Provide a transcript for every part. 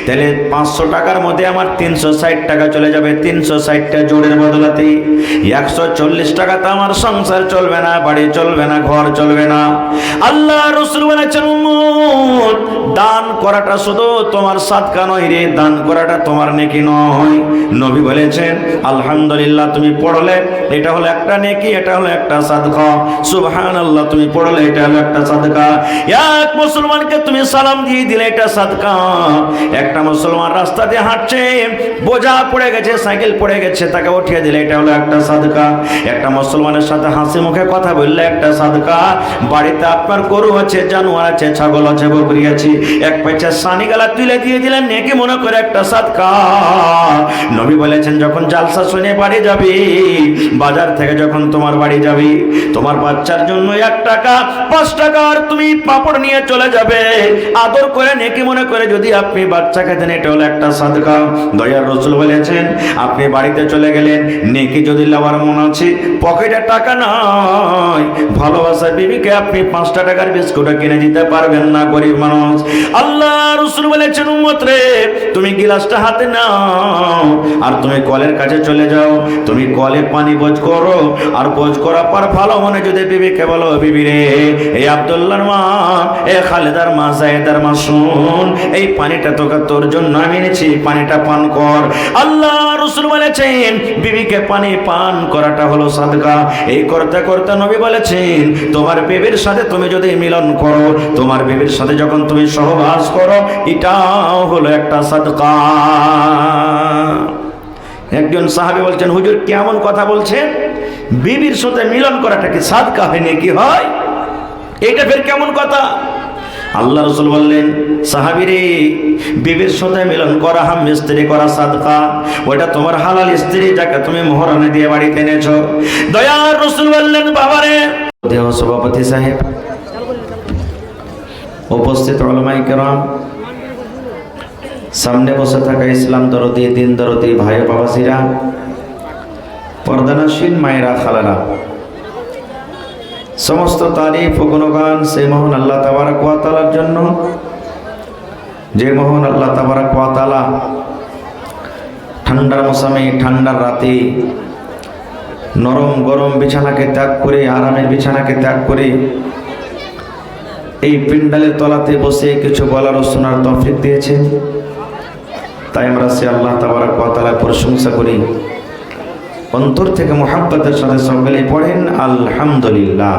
তাহলে 500 টাকার মধ্যে আমার 360 টাকা চলে যাবে। 360টা জোড়ের বদলাতে 140 টাকাতে আমার সংসার চলবে না, বাড়ি চলবে না, ঘর চলবে না। আল্লাহ রাসূল বলেছেন, উম্মত, দান করাটা শুধু তোমার সাদকা নয় রে, দান করাটা তোমার নেকি নয়। নবী বলেছেন, আলহামদুলিল্লাহ তুমি পড়লে এটা হলো একটা নেকি, এটা হলো একটা সাদকা। সুবহানাল্লাহ তুমি পড়লে এটা হলো একটা সাদকা। এক মুসলমানকে তুমি সালাম দিয়ে দিলে এটা সাদকা। একটা মুসলমান রাস্তা দিয়ে হাঁটছে, বোঝা পড়ে গেছে, সাইকেল পড়ে গেছে, তাকে উঠিয়ে দিলে এটা হলো একটা সাদকা। একটা মুসলমানের সাথে হাসি মুখে কথা বললে একটা সাদকা। বাড়িতে আপনার গরু আছে, জানোয়ার আছে, ছাগল আছে, বকরি আছে, এক পয়সা সানি গালা তুলে দিয়ে দিলেন নেকি মনে করে একটা সাদকা। নবী বলেছেন, যখন জালসা শুনে বাড়ি যাবি, বাজার থেকে যখন তোমার বাড়ি যাবি, তোমার বাচ্চার জন্য 1 টাকা 5 টাকার তুমি পাপড় নিয়ে চলে যাবে, আদর করে নেকি মনে করে যদি আপনি বাচ্চাকে দেন, এটা হলো একটা সাদকা। দয়ার রাসূল বলেছেন, আপনি বাড়িতে চলে গেলেন, নেকি যদি নেওয়ার মন আছে, পকেটে টাকা নাই, ভালোবাসা বিবিকে আপনি 5 টাকার বিস্কুট কিনে দিতে পারবেন না, গরিব মানুষ। আল্লাহ রাসূল বলেছেন, উম্মত রে, তুমি গিলাসটা হাতে নাও আর তুমি কলের কাছে চলে যাও, তুমি কলে পানি বোঝ করো, আর বোঝ করার পর ভালো মনে যদি বিবিকে বলো, বিবি রে, এই আব্দুল্লাহর মা, এ খালেদার মা, জায়েদার মা, শুন, এই পানিটা তোর জন্য আমি এনেছি, পানিটা পান কর। আল্লাহ রাসূল বলেছেন, বিবিকে পানি পান করাটা হলো সাদকা। এই করতে করতে নবী বলেছেন, তোমার বিবির সাথে তুমি যদি মিলন করো, তোমার বিবির সাথে যখন তুমি সহবাস করো, এটাও হলো একটা সাদকা। একজন সাহাবী বলছেন, হুজুর কেমন কথা বলছেন, বিবির সাথে মিলন করাটা কি সাদকা হয় নাকি? হয়, এটা ফের কেমন কথা? আল্লাহ রাসূল বললেন, সাহাবী রে, বিবির সাথে মিলন করা, হাম স্ত্রী করা সাদকা, ওটা তোমার হালাল স্ত্রী, যাকে তুমি মোহরানা দিয়ে বাড়িতে এনেছো। দয়ার রাসূল বললেন, বাবারে, দেহ সভাপতি সাহেব, উপস্থিত উলামায়ে কেরাম, সামনে বসে থাকা ইসলাম দরদি, দিন দরদি ভাই বাবাজিরা, পর্দানাসীন মায়েরা, খালারা, সমস্ত তারিফ ও গুণগান সেই মহান আল্লাহ তাবারক ওয়া তাআলার জন্য, যে মহান আল্লাহ তাবারক ওয়া তাআলা ঠান্ডার মৌসুমে, ঠান্ডার রাতে নরম গরম বিছানাকে ত্যাগ করে, আরামের বিছানাকে ত্যাগ করে এই পিন্ডালের তলাতে বসে কিছু বলার ও শোনার তৌফিক দিয়েছেন। তাই আমরা সে আল্লাহ তাবারক ওয়া তাআলার প্রশংসা করি, অন্তর থেকে মুহাব্বতের সাথে সকলেই পড়েন আলহামদুলিল্লাহ।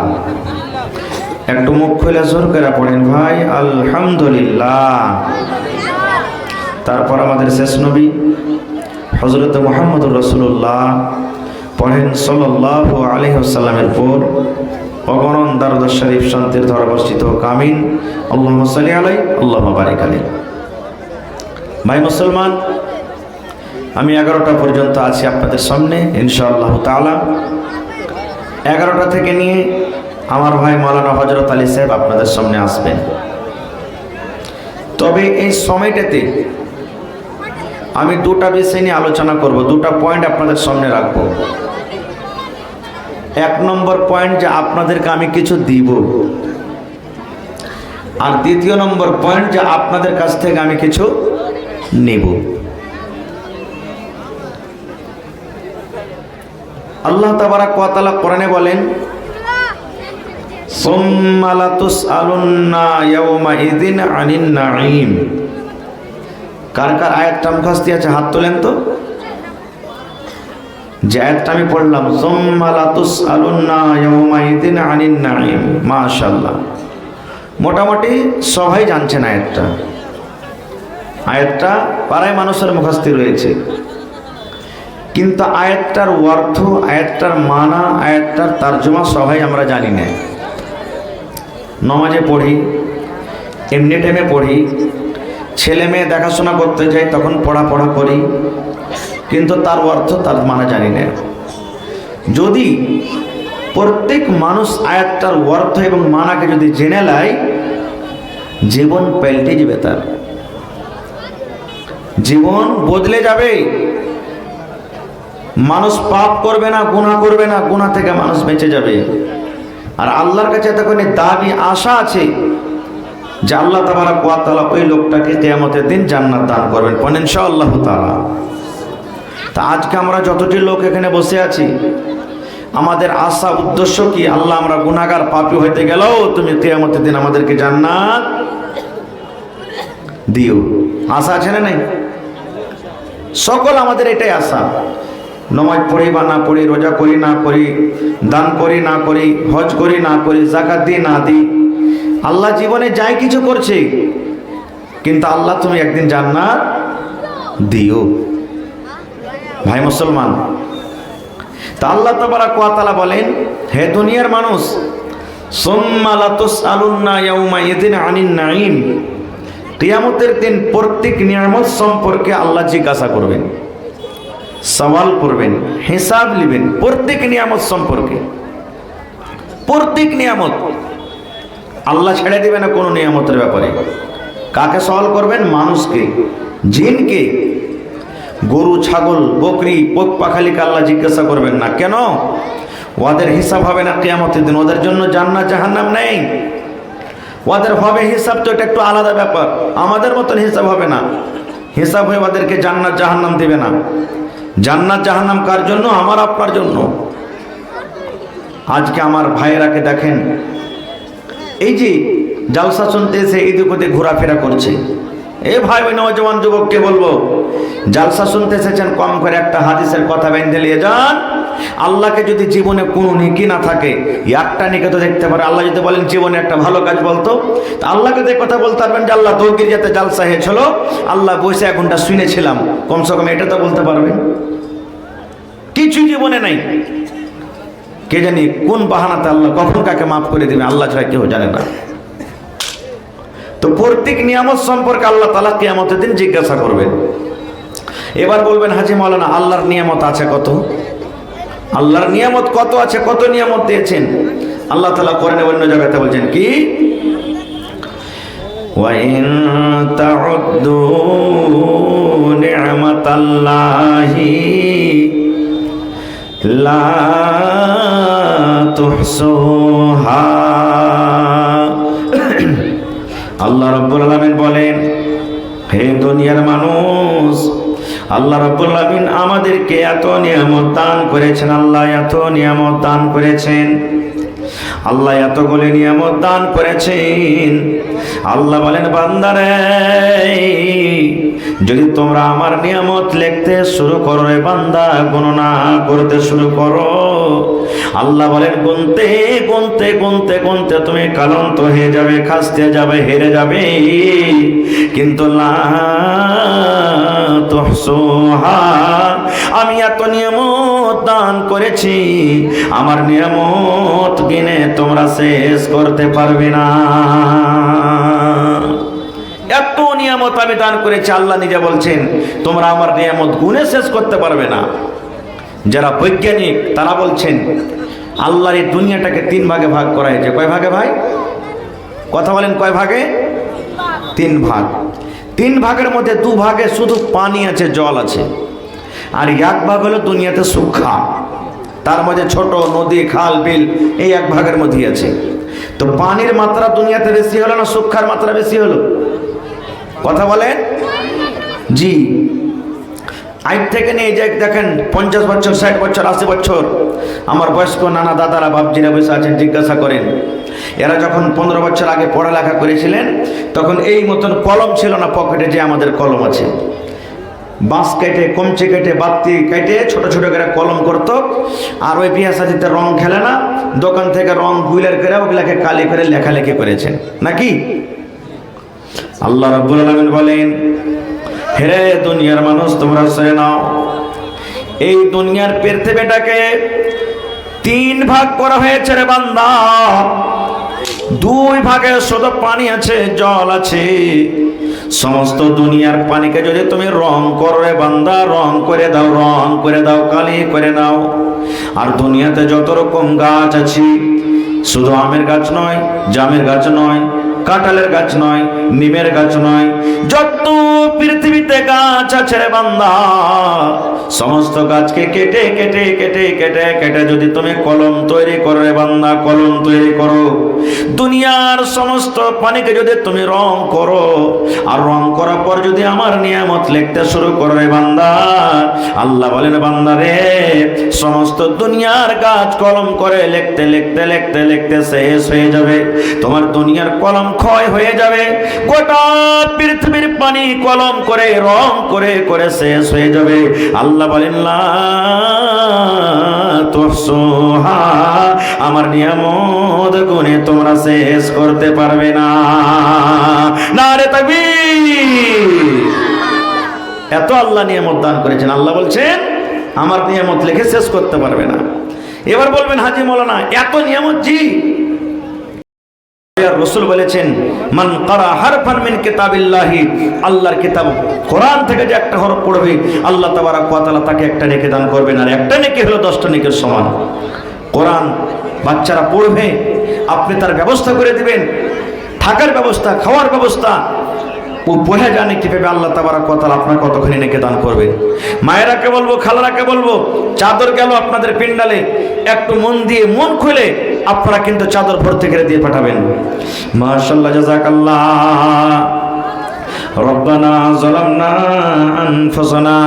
একটু মুখ খুলে জোর করে পড়েন ভাই, আলহামদুলিল্লাহ। তারপর আমাদের শেষ নবী হযরত মুহাম্মদুর রাসূলুল্লাহ পড়েন সাল্লাল্লাহু আলাইহি ওয়াসাল্লামের পর অগণন দরুদ শরীফ শান্তির ধারা বর্ষিত হোক, আমিন। আল্লাহুম্মা সাল্লি আলাইহি, আল্লাহুম্মা বারিক আলাইহি। ভাই মুসলমান, আমি 11টা পর্যন্ত আছি আপনাদের সামনে ইনশাআল্লাহ তাআলা। 11টা থেকে নিয়ে আমার ভাই মাওলানা হযরত আলী সাহেব আপনাদের সামনে আসবেন। তবে এই সময়টাতে আমি 2টা বিষয় নিয়ে আলোচনা করব, 2টা পয়েন্ট আপনাদের সামনে রাখবো। 1 নম্বর পয়েন্ট, যে আপনাদেরকে আমি কিছু দিব, আর 2য় নম্বর পয়েন্ট, যে আপনাদের কাছ থেকে আমি কিছু নেব। আল্লাহ তাবারক ওয়া তাআলা কোরআনে বলেন, সুম্মা লাতুসআলুন্না ইয়াওমা ইযিন আনিন নাঈম। কার কার আয়াতটা মুখস্থ আছে হাত তোলেন তো। যে আয়াতটা আমি পড়লাম, সুম্মা লাতুসআলুন্না ইয়াওমা ইযিন আনিন নাঈম, মাশাআল্লাহ, মোটামুটি সবাই জানছেন আয়াতটা। আয়াতটা পাড়ায় মানুষের মুখস্থ রয়েছে, কিন্তু আয়াতটার অর্থ, আয়াতটার মানা, আয়াতটার তরজমা সবাই আমরা জানি না। নমাজে পড়ি, এমনি টাইমে পড়ি, ছেলে মেয়ে দেখাশোনা করতে যাই তখন পড়া করি, কিন্তু তার অর্থ, তার মানা জানি না। যদি প্রত্যেক মানুষ আয়াতটার অর্থ এবং মানাকে যদি জেনে নেয়, জীবন পাল্টে যাবে, তার জীবন বদলে যাবে। মানুষ পাপ করবে না, গুনাহ করবে না, গুনাহ থেকে মানুষ বেঁচে যাবে। আর আল্লাহর কাছে এতক্ষণে দাবি আশা আছে যে আল্লাহ তাবারক ওয়া তাআলা ওই লোকটাকে কিয়ামতের দিন জান্নাত দান করবেন, পড়েন ইনশাআল্লাহ তাআলা। তা আজকে আমরা যতটি লোক এখানে বসে আছি, আমাদের আশা উদ্দেশ্য কি? আল্লাহ, আমরা গুনাহগার পাপী হইতে গেলেও তুমি কিয়ামতের দিন আমাদেরকে জান্নাত দিও। আশা আছে না নাই? সকল আমাদের এটাই আশা। নামাজ পড়ি বা না পড়ি, রোজা করি না করি, দান করি না করি, হজ করি না করি, যাকাত দিই না দিই, আল্লাহ জীবনে যাই কিছু করছে, কিন্তু আল্লাহ তুমি একদিন জান্নাত দিও। ভাই মুসলমান, তা আল্লাহ তাবারক ওয়া তাআলা বলেন, হে দুনিয়ার মানুষ, সুম্মা লাতুসআলুন্না ইয়াউমাইযিন আনিন নাঈম, কিয়ামতের দিন প্রত্যেক নিয়ামত সম্পর্কে আল্লাহ জিজ্ঞাসা করবেন, সওয়াল করবেন, হিসাব নেবেন প্রত্যেক নিয়ামত সম্পর্কে। প্রত্যেক নিয়ামত আল্লাহ ছেড়ে দিবে না কোনো নিয়ামতের ব্যাপারে। কাকে সওয়াল করবেন? মানুষকে, জিনকে, গরু, ছাগল, বকরি, পোক পাখালিকে আল্লাহ জিজ্ঞাসা করবেন না। কেন? ওদের হিসাব হবে না কিয়ামতের দিন। ওদের জন্য জান্নাত জাহান্নাম নেই, ওদের হবে হিসাব। তো এটা একটু আলাদা ব্যাপার, আমাদের মতন হিসাব হবে না। হিসাব হয়ে ওদেরকে জান্নাত জাহান্নাম দেবে না। জান্নাত জাহান্নাম কার জন্য? আমার আপনার জন্য। আজকে আমার ভাইয়েরাকে দেখেন, এই যে জালসা শুনতে এসে এদিক ওদিক ঘোরাফেরা করছে। এ ভাই, ওই নওজওয়ান যুবককে বলবো, জালসা শুনতে এসেছেন, কম করে একটা হাদিসের কথা বেঁধে নিয়ে যান। আল্লাহকে যদি জীবনে কোনো নেকি না থাকে, একটা নেকি তো দেখতে পারে। আল্লাহ যদি বলেন জীবনে একটা ভালো কাজ বলতো, তা আল্লাহকে যে কথা বলতে পারবেন যে আল্লাহ তৌকির যাতে জালসা হয়েছিল, আল্লাহ বসে এক ঘন্টা শুনেছিলাম, কমসে কম এটা তো বলতে পারবেন। কিছু জীবনে নাই। কে জানি কোন বাহানাতে আল্লাহ কখন কাকে মাফ করে দিবে, আল্লাহ ছাড়া কেউ জানে না। তো প্রত্যেক নিয়ামত সম্পর্কে আল্লাহ তাআলা কিয়ামতের দিন জিজ্ঞাসা করবেন। এবার বলবেন, হাজি মাওলানা, আল্লাহর নিয়ামত আছে কত? আল্লাহর নিয়ামত কত আছে? কত নিয়ামত দিয়েছেন আল্লাহ তাআলা? কোরআনে অন্য জায়গাতে বলছেন কি, ওয়া ইন তাউদ্দু নি'মাতাল্লাহি লা তুহসুহা। আল্লাহ রাব্বুল আলামিন বলেন, হে দুনিয়ার মানুষ, আল্লাহ রাব্বুল আলামিন আমাদেরকে এত নিয়ামত দান করেছেন। আল্লাহ এত নিয়ামত দান করেছেন, আল্লাহ এতগুলি নিয়ামত দান করেছেন। আল্লাহ বলেন, বান্দারে, যদি তোমরা আমার নিয়ামত লিখতে শুরু করো রে বান্দা, গণনা করতে শুরু করো, আল্লাহ বলেন গুনতে গুনতে গুনতে গুনতে তুমি ক্লান্ত হয়ে যাবে, খাসতে যাবে, হেরে যাবে, কিন্তু লা তুহসুহা, আমি এত নিয়ামত দান করেছি, আমার নিয়ামত গিনে তোমরা শেষ করতে পারবে না। এত নিয়ামত আমি দান করেছি, আল্লাহ নিজে বলছেন, তোমরা আমার নিয়ামত গুনে শেষ করতে পারবে না। যারা বৈজ্ঞানিক তারা বলছেন আল্লাহর এই দুনিয়াটাকে 3 ভাগে ভাগ করা হয়েছে। কয় ভাগে ভাই? কথা বলেন, কয় ভাগে? 3 ভাগ। 3 ভাগের মধ্যে 2 ভাগে শুধু পানি আছে, জল আছে, আর 1 ভাগ হলো দুনিয়াতে সুখা, তার মধ্যে ছোট নদী, খাল, বিল, এই 1 ভাগের মধ্যেই আছে। তো পানির মাত্রা দুনিয়াতে বেশি হলো না সুখার মাত্রা বেশি হলো? কথা বলেন। জি, আজ থেকে নিয়ে যে দেখেন 50 বছর, 60 বছর, 80 বছর আমার বয়স্ক নানা দাদারা বাপজিরা বসে আছেন, জিজ্ঞাসা করেন, এরা যখন 15 বছর আগে পড়ালেখা করেছিলেন, তখন এই মতন কলম ছিল না পকেটে যে আমাদের কলম আছে। বাঁশ কেটে, কমচি কেটে, বাতি কেটে ছোট ছোট করে কলম করত। আর ওই বিয়া সাজিতে রং খেলে না, দোকান থেকে রং গুইলার করে ওগুলাকে কালি করে লেখালেখি করেছেন নাকি? আল্লাহ রাব্বুল আলামিন বলেন, হে দুনিয়ার মানুষ, তোমরা শুনে নাও, এই দুনিয়ার পৃথিবীটাকে 3 ভাগ করা হয়েছে রে বান্দা। 2 ভাগে শুধু পানি আছে, জল আছে। সমস্ত দুনিয়ার পানিকে যদি তুমি রং করো রে বান্দা, রং করে দাও, রং করে দাও, কালি করে দাও। আর দুনিয়াতে যত রকম গাছ আছে, শুধু আমের গাছ নয়, জামের গাছ নয়, কাঁঠালের গাছ নয়, নিমের গাছ নয়, যত পৃথিবীতে গাছ গাছ আছে রে বান্দা, সমস্ত গাছকে কেটে কেটে কেটে কেটে কেটে যদি তুমি কলম তৈরি করো রে বান্দা, কলম তৈরি করো, দুনিয়ার সমস্ত পানিকে যদি তুমি রং করো, আর রং করার পর যদি আমার নিয়ামত লিখতে শুরু করো রে বান্দা, আল্লাহ বলেন বান্দা রে, সমস্ত দুনিয়ার গাছ কলম করে লিখতে লিখতে লিখতে লিখতে শেষ হয়ে যাবে, তোমার দুনিয়ার কলম ক্ষয় হয়ে যাবে, গোটা পৃথিবীর পানি কলম করে রং করে করে শেষ হয়ে যাবে। আল্লাহ বলেন লা তুহসুহা, আমার নিয়ামত গুণে তোমরা শেষ করতে পারবে না। নারে তাকবীর! এত আল্লাহ নিয়ামত দান করেছেন, আল্লাহ বলছেন আমার নিয়ামত লিখে শেষ করতে পারবে না। এবার বলবেন হাজি মৌলানা এত নিয়ামত, জি। রাসূল বলেছেন মান ক্বারা হারফান মিন কিতাবিল্লাহি, আল্লাহর কিতাব কোরআন থেকে যে একটা হরফ পড়বে আল্লাহ তাবারক ওয়া তাআলা তাকে একটা নেকি দান করবেন, আর একটা নেকি হলো 10টা নেকির সমান। কোরআন বাচ্চারা পড়বে, আপনি তার ব্যবস্থা করে দিবেন, থাকার ব্যবস্থা, খাওয়ার ব্যবস্থা, ও পড়ে জানে কিভাবে আল্লাহ তাবারক ওয়া তাআলা আপনার কতখানি নেকি দান করবেন। মায়েরাকে বলবো, খালারাকে বলবো, চাদর গেল আপনাদের পিন্ডালে, একটু মন দিয়ে মন খুলে আপনারা কিন্তু চাদর ভর্তি করে দিয়ে পাঠাবেন। মাশাআল্লাহ, জাযাকাল্লাহ। রব্বানা যালামনা আনফুসানা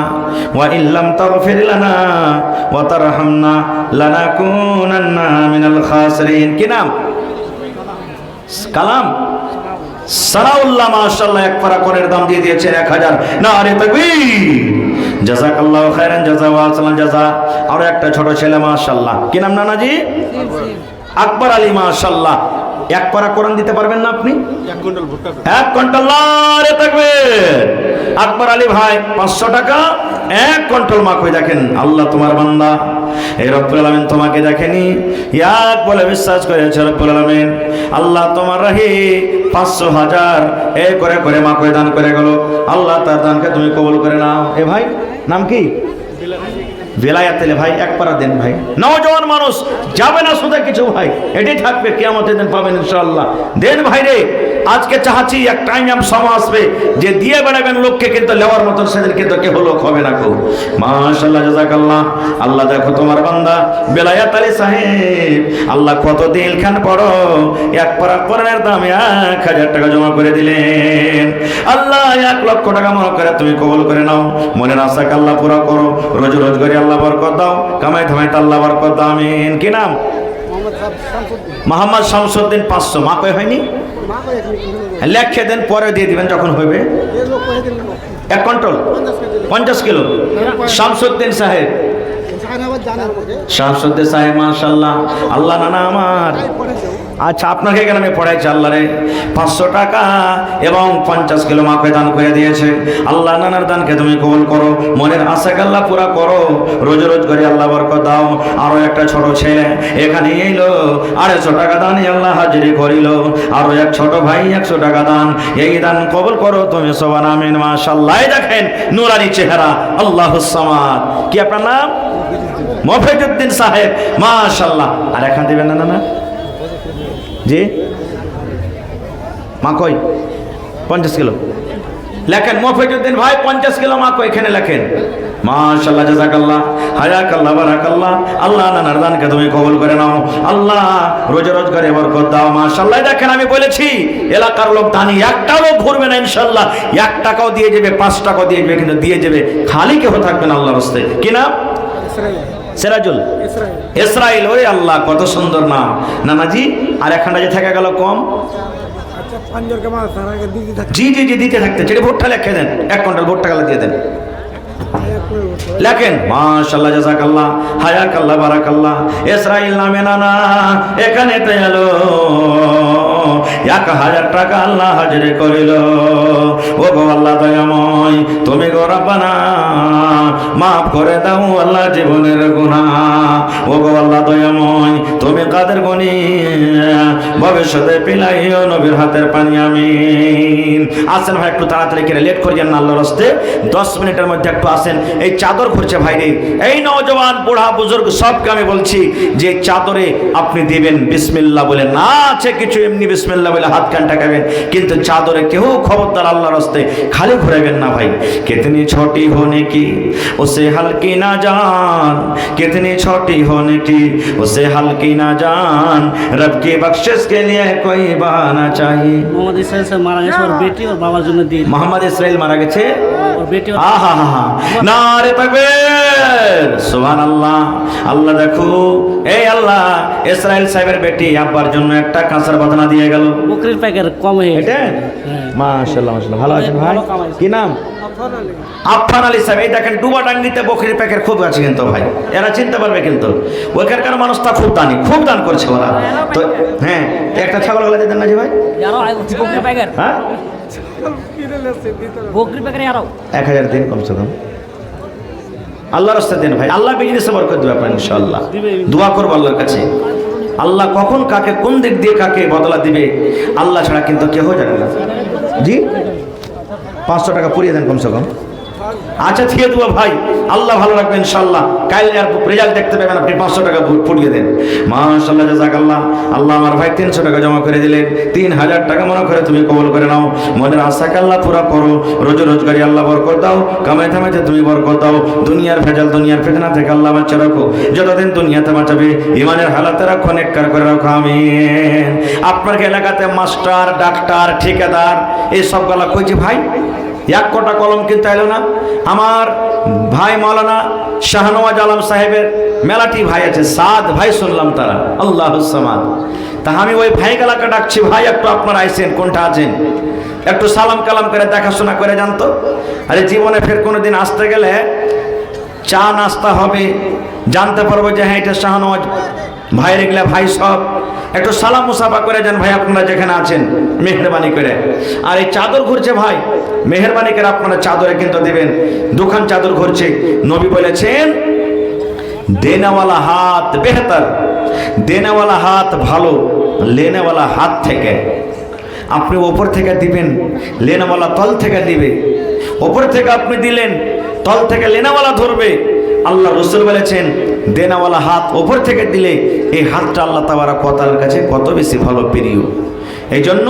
ওয়া ইল্লাম তাগফির লানা ওয়া তারহামনা লানাকুনান্না মিনাল খাসিরিন। কি নাম? কালাম সানাউল্লাহ। মাশাআল্লাহ, এক পারা কোণের দাম দিয়ে দিয়েছেন 1000। নারে তাকবীর! জাযাকাল্লাহু খাইরান জাযা ওয়া সালাম জাযা। আর একটা ছোট ছেলে মাশাআল্লাহ, কি নাম নানাজি? আকবর আলী। মাশাআল্লাহ, এক পারা কোরআন দিতে পারবেন না আপনি? 1 কুইন্টাল ভুট্টা। 1 কুইন্টাল। নারে তাকবীর! আকবর আলী ভাই 500 টাকা 1 কুইন্টাল মাখই। দেখেন আল্লাহ তোমার বান্দা, এই রব্বুল আলামিন তোমাকে দেখেনি, এক বলে বিশ্বাস করেছে রব্বুল আলামিন, আল্লাহ তোমার রাহি 500 1000 এই করে করে মাখই দান করে গেল। আল্লাহ তার দানকে তুমি কবুল করে নাও। এ ভাই নাম কি? বেলায়াতেলে ভাই, এক পারা দেন ভাই। নওজওয়ান মানুষ যাবে না শুধু কিছু ভাই, এটাই থাকবে, কিয়ামতের দিন পাবেন ইনশাআল্লাহ। দেন ভাই রে, আজকে চাচ্ছি এক টাইম সময় আসবে যে দিয়ে বেড়াবেন লোককে, কিন্তু লেওয়ার মতন সেদিন কিন্তু কেউ লোক হবে না কেউ। মাশাআল্লাহ, জাযাকাল্লাহ। আল্লাহ দেখো তোমার বান্দা বেলায়াত আলী সাহেব, আল্লাহ কত দিল খান পড়ো, এক পারা কোরআনের দাম 1000 টাকা জমা করে দিলেন। আল্লাহ 1 লক্ষ টাকা মনে করে তুমি কবুল করে নাও, মনের আশাকে আল্লাহ পুরা করো, রোজ রোজ করে আল্লাহ বরকত দাও, কামাই ধামাই আল্লাহ বরকত দাও, আমিন। কি নাম? মোহাম্মদ শামসুদ্দিন। 500 মা কই হয়নি, লেখে দেন, পরে দিয়ে দিবেন যখন হইবে। 1 কুইন্টাল 50 কিলো। শামসুদ্দিন সাহেব, শামসুদ্দিন সাহেব মাশাআল্লাহ। আল্লাহ নানা আমার, আচ্ছা আপনাকে এখানে আমি পড়াইছি, আল্লাহ রে 500 টাকা এবং 50 কিলো মাকে দান করে দিয়েছে। আল্লাহ নানার দানকে তুমি কবুল করো, মনের আশাকে আল্লাহ পুরা করো, রোজ রোজ করে আল্লাহ বরকত দাও। আরো একটা ছোট ছেলে এখানে এলো, 250 টাকা দান আল্লাহ হাজিরি করিল। আরো এক ছোট ভাই 100 টাকা দান, এই দান কবুল করো তুমি সবাই, আমিন। মাশাআল্লাহ, দেখেন নুরানি চেহারা, আল্লাহুস সামাদ। কি আপনার নাম? মফিজউদ্দিন সাহেব। মাশাআল্লাহ। আর এখান দিবেন না না জি, মাকই 50 কিলো লেখেন। মফিজউদ্দিন ভাই 50 কিলো মাকই এখানে লেখেন। মাশাআল্লাহ, জাযাকাল্লাহ, হায়াকাল্লাহ, বারাকাল্লাহ। আল্লাহ নানার দানকে তুমি কবুল করে নাও, আল্লাহ রোজ রোজ করে বরকত দাও। মাশাআল্লাহ, দেখেন আমি বলেছি এলাকার লোক দানি, একটা লোক ঘুরবে না ইনশাআল্লাহ, 1 টাকাও দিয়ে যাবে, 5 টাকাও দিয়ে যাবে, কিন্তু দিয়ে যাবে, খালি কেউ থাকবে না আল্লাহর রাস্তায়। কি নাম? সিরাজুল ইসরাইল। ওরে আল্লাহ, কত সুন্দর নাম নানাজি। আর একখানটা যে থেকে গেল কম, জি জি জি দিতে থাকতে, যেটা ভোটটা লেখে দেন, 1 কুইন্টাল ভোটটা গেলে দিয়ে দেন, লেখেন। মাশাআল্লাহ, জাযাকাল্লাহ, হায়াকাল্লাহ, বারাকাল্লাহ। ইসরাইল নামে নানা এখানে তো এলো, 1000 টাকা আল্লাহ হাজিরি করিল। ও গো আল্লাহ দয়াময়, তুমি গো রব্বানা মাফ করে দাও আল্লাহ জীবনের গুনাহ। ওগো আল্লাহ দয়াময়, তুমি কাদের গনি, ভবিষ্যতে পিলাইও নবীর হাতের পানি। আমিন। আসেন ভাই, একটু তাড়াতাড়ি করে, লেট করিয়েন না আল্লাহর রাস্তে, 10 মিনিটের মধ্যে একটু আসেন। এই চাদর ঘুরছে ভাই রে, এই নওজওয়ান বুড়া বুজুর্গ সবকে আমি বলছি যে চাদরে আপনি দিবেন বিসমিল্লাহ বলে, না আছে কিছু এমনি বিসমিল্লাহ বলে হাত কান টাকাবেন, কিন্তু চাদরে কেউ খবরদার আল্লাহর রাস্তে খালি ঘুরাবেন না ভাই। कितनी छोटी होने की उसे हल्की ना जान, कितनी छोटी होने की उसे हल्की ना जान, रब की बख्शिश के लिए कोई बहाना चाहिए। মোহাম্মদ ইসরাইল সাহেব মারা গেছে, ওর বেটি ওর বাবার জন্য দিন। মোহাম্মদ ইসরাইল মারা গেছে, ওর বেটি নারে তাকবীর, সুবহানাল্লাহ। আল্লাহ দেখো, এই আল্লাহ ইসরাইল সাহেবের বেটি আব্বার জন্য একটা কাঁসার বাদনা দিয়ে গেল। বকরির প্যাকেট কম হয়ে গেছে। এটা মাশাআল্লাহ মাশাআল্লাহ, ভালো আছেন ভাই? কি নাম? আফফান আলী সাহেব। এই দেখেন ডুবাডাঙ্গিতে বকরির প্যাকেট খুব আছে কিন্তু ভাই, এরা চিনতে পারবে কিন্তু, ওইখানকার মানুষটা খুব দানি, খুব দান করছে ওরা। তো হ্যাঁ, একটা ছাগল গলা দিয়ে দেন না জি ভাই। বকরির প্যাকেট, হ্যাঁ বকরির প্যাকেট আরো 1000 দিন কমসে কম, আল্লাহর রাস্তায় দেন ভাই, আল্লাহ বিজনেসে বরকত দেবে আপনার ইনশাআল্লাহ। দোয়া করব আল্লাহর কাছে, আল্লাহ কখন কাকে কোন দিক দিয়ে কাকে বদলা দিবে আল্লাহ ছাড়া কিন্তু কেউ জানে না। জি 500 টাকা পুরিয়ে দেন কমসে কম। আচ্ছা ঠিক আছে ভাই, আল্লাহ ভালো রাখবে ইনশাআল্লাহ। কাল আর রেজাল্ট দেখতে পাবেন, আপনি 500 টাকা পুড়িয়ে দেন। মাশাআল্লাহ, জাযাকাল্লাহ। আল্লাহ আমার ভাই 300 টাকা জমা করে দিলেন, 3000 টাকা মনে করে তুমি কবুল করে নাও। মনের আশাকে আল্লাহ পুরা করো, রোজগারি আল্লাহ বরকত দাও, কামাই থামাইতে তুমি বরকত দাও, দুনিয়ার ভেজাল দুনিয়ার ফিতনা থেকে আল্লাহ বাঁচা রাখো, যতদিন দুনিয়াতে বাঁচাবে ইমানের হালাতে রাখো, নেককার করে রাখো, আমিন। আপনার এলাকাতে মাস্টার, ডাক্তার, ঠিকাদার এই সব গলা কইছে ভাই, এক কোটা কলম কিন্তু এলো না। আমার ভাই মাওলানা শাহনওয়াজ আলম সাহেবের মেলাটি ভাই আছে, 7 ভাই শুনলাম তারা, আল্লাহুস সামাদ। তা আমি ওই ভাই গালাকে ডাকছি, ভাই একটু আপনারা আইসেন, কোনটা আছেন একটু সালাম কালাম করে দেখাশোনা করে জানতো। আরে জীবনে ফের কোনোদিন আসতে গেলে চা নাস্তা হবে, জানতে পারবো যে হ্যাঁ এটা শাহনওয়াজ ভাই, রেগলা ভাই সব একটু সালাম মুসাফা করে যান ভাই, আপনারা যেখানে আছেন মেহরবানি করে। আর এই চাদর ঘুরছে ভাই, মেহরবানি করে আপনারা চাদরে কিন্তু দিবেন, দুখান চাদর ঘুরছে। নবী বলেছেন দেনেওয়ালা হাত বেহতর, দেনেওয়ালা হাত ভালো লেনেওয়ালা হাত থেকে। আপনি ওপর থেকে দিবেন, লেনেওয়ালা তল থেকে দিবে। ওপর থেকে আপনি দিলেন, তল থেকে লেনেওয়ালা ধরবে। আল্লাহ রাসূল বলেছেন দেনাওয়ালা হাত ওপর থেকে দিলে এই হাতটা আল্লাহ তাবারক ওয়া তাআলার কাছে কত বেশি ভালো প্রিয়। এই জন্য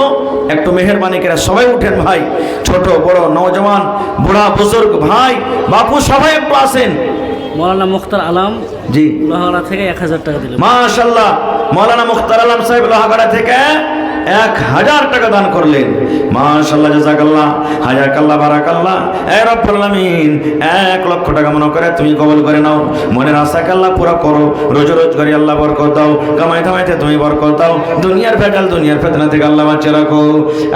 একটু মেহরবানি করে সবাই উঠেন ভাই, ছোট বড় নওজওয়ান বুড়া বুজুর্গ ভাই বাপু সবাই একটু আসেন। মাওলানা মুখতার আলম জি লোহাগড়া থেকে 1000 টাকা দিলেন। মাশাআল্লাহ, মাওলানা মুখতার আলম সাহেব লোহাগড়া থেকে 1000 টাকা দান করলেন। মাশাআল্লাহ, জাযাকাল্লাহ, হায়াকাল্লাহ, বারাকাল্লাহ। এ রব্বুল আলামিন 1 লক্ষ টাকা মনে করে তুমি কবুল করে নাও, মনের আশাকে আল্লাহ পুরো করো, রোজগারি আল্লাহ বরকত দাও, কামাই থামাইতে তুমি বরকত দাও, দুনিয়ার ভেজাল দুনিয়ার ফিতনা থেকে আল্লাহ বাঁচিয়ে রাখো।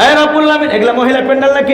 এ রব্বুল আলামিন। এগুলা মহিলা প্যান্ডেল নাকি?